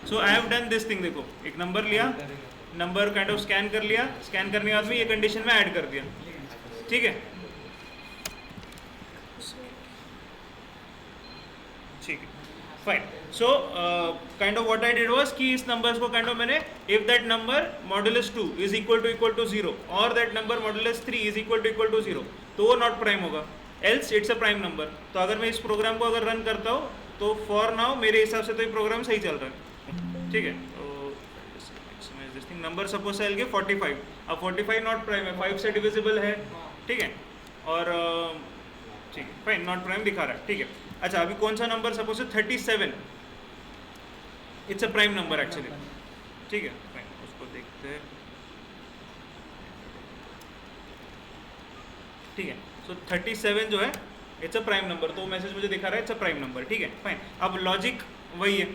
So I have done this thing, देखो एक number लिया, नंबर काइंड ऑफ स्कैन कर लिया, स्कैन करने के बाद में ये कंडीशन में ऐड कर दिया, ठीक है, ठीक है, fine. So kind of what I did was कि इस नंबर्स को काइंड ऑफ मैंने if that number modulus 2 is equal to 0 और that number modulus 3 is equal to 0 तो वो नॉट प्राइम होगा, else it's a prime number. तो अगर मैं इस प्रोग्राम को अगर रन करता हूँ तो फॉर नाउ मेरे हिसाब से तो ये प्रोग्राम सही चल रहा है, ठीक है. नंबर सपोज आई गिव 45, अब 45 नॉट प्राइम है, 5 से डिविजिबल है, ठीक है, और ठीक है फाइन, नॉट प्राइम दिखा रहा है, ठीक है. अच्छा अभी कौन सा number suppose 37, it's a prime number actually, ठीक है फाइन, उसको देखते हैं, ठीक है. सो 37 जो है इट्स अ प्राइम नंबर, तो मैसेज मुझे दिखा रहा है इट्स अ प्राइम नंबर, ठीक है फाइन. अब लॉजिक वही है,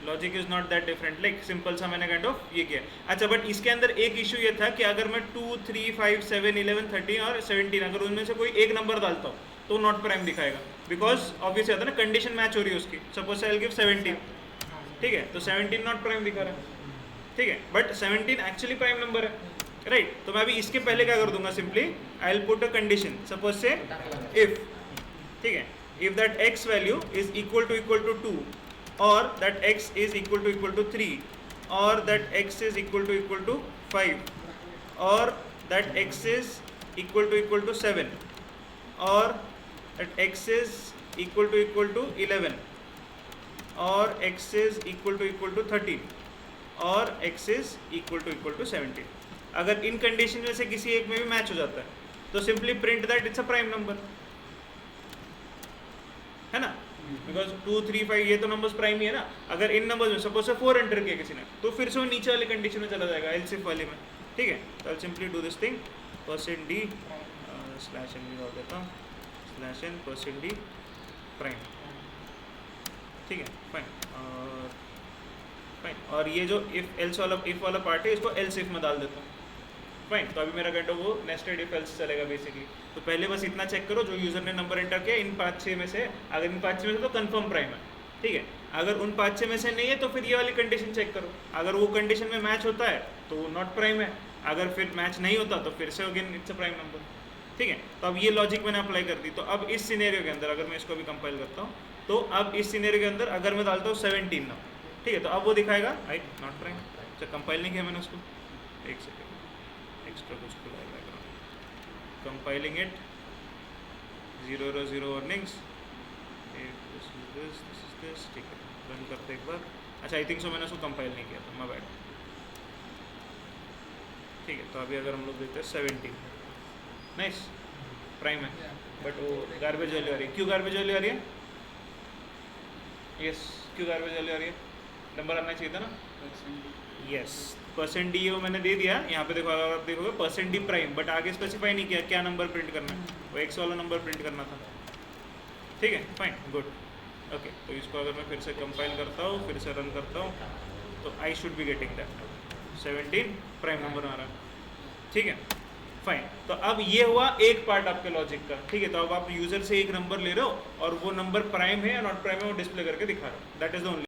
logic is not that different, like simple सा मैंने काइंड ऑफ ये किया. अच्छा बट इसके अंदर एक इशू ये था कि अगर मैं 2, 3, 5, 7, 11, 13 और 17 अगर उनमें से कोई एक नंबर डालता हूँ तो नॉट प्राइम दिखाएगा, बिकॉज ऑब्वियस आता है ना, कंडीशन मैच हो रही है उसकी. सपोज आई गिव 17, ठीक है, तो 17 नॉट प्राइम दिखा रहा है, ठीक है, बट 17 एक्चुअली प्राइम नंबर है, राइट. तो मैं अभी इसके पहले क्या कर दूंगा, simply I will put a condition, suppose say if, ठीक है, if that x value is equal to 2 or that x is equal to 3 or that x is equal to 5 or that x is equal to 7 or that x is equal to 11 or x is equal to 13 or x is equal to 17. अगर इन condition में से किसी एक में भी match हो जाता है तो simply print that it's a prime number, है ना, बिकॉज 2, 3, 5 ये तो नंबर्स प्राइम ही है ना. अगर इन नंबर्स में सपोज से 4 एंटर किया किसी ने तो फिर से वो नीचे वाली कंडीशन में चला जाएगा, एल्स इफ वाले में, ठीक है. तो I simply do this thing, %d slash n लगा देता हूँ, स्लैश n %d प्राइम, ठीक है फाइन. और फाइन, और ये जो इफ एल्स वाला इफ वाला पार्ट है इसको एल्स इफ में डाल देता हूँ, फाइन. तो अभी मेरा कहता वो नेस्टेड इफ एल्स चलेगा बेसिकली. तो पहले बस इतना चेक करो, जो यूजर ने नंबर एंटर किया इन 5-6 में से, अगर इन 5-6 में से तो कंफर्म प्राइम है, ठीक है. अगर उन 5-6 में से नहीं है तो फिर ये वाली कंडीशन चेक करो, अगर वो कंडीशन में मैच होता है तो वो नॉट प्राइम है, अगर फिर मैच नहीं होता तो फिर से again it's a prime number, ठीक है. तो अब ये लॉजिक मैंने अप्लाई कर दी. तो अब इस सिनेरियो के अंदर अगर मैं इसको भी कंपाइल करता हूँ तो अब इस सिनेरियो के अंदर अगर मैं डालता हूँ 17 ना, ठीक है, तो अब वो दिखाएगा राइट नॉट प्राइम. अच्छा कंपाइल नहीं किया मैंने उसको, एक सेकेंड एक्स्ट्रा कुछ खुलाएगा, कंपाइलिंग इट, 0 वार्निंग्स, दिस, ठीक है, रन करते एक बार. अच्छा आई थिंक सो मैंने उसको कंपाइल नहीं किया था, मैं बैठ, ठीक है. तो अभी अगर हम लोग देखते हैं 17 नाइस प्राइम है, बट वो गार्बेज वैल्यू आ रही है. क्यों गार्बेज वैल्यू आ रही है? यस, क्यों गार्बेज वैल्यू आ रही है? नंबर आना चाहिए था ना, यस, %d वो मैंने दे दिया. यहाँ पे देखो, अगर आप देखोगे %d प्राइम, बट आगे स्पेसिफाई नहीं किया क्या नंबर प्रिंट करना है, वो x वाला नंबर प्रिंट करना था, ठीक है फाइन गुड. ओके, तो इसको अगर मैं फिर से कंपाइल करता हूँ, फिर से रन करता हूँ, तो I should be getting that 17 prime number आ रहा है, ठीक है फाइन. तो अब ये हुआ एक पार्ट आपके लॉजिक का, ठीक है. तो अब आप यूजर से एक नंबर ले रहे हो और वो नंबर प्राइम है या नॉट प्राइम है वो डिस्प्ले करके दिखा रहे हो, दैट इज द ओनली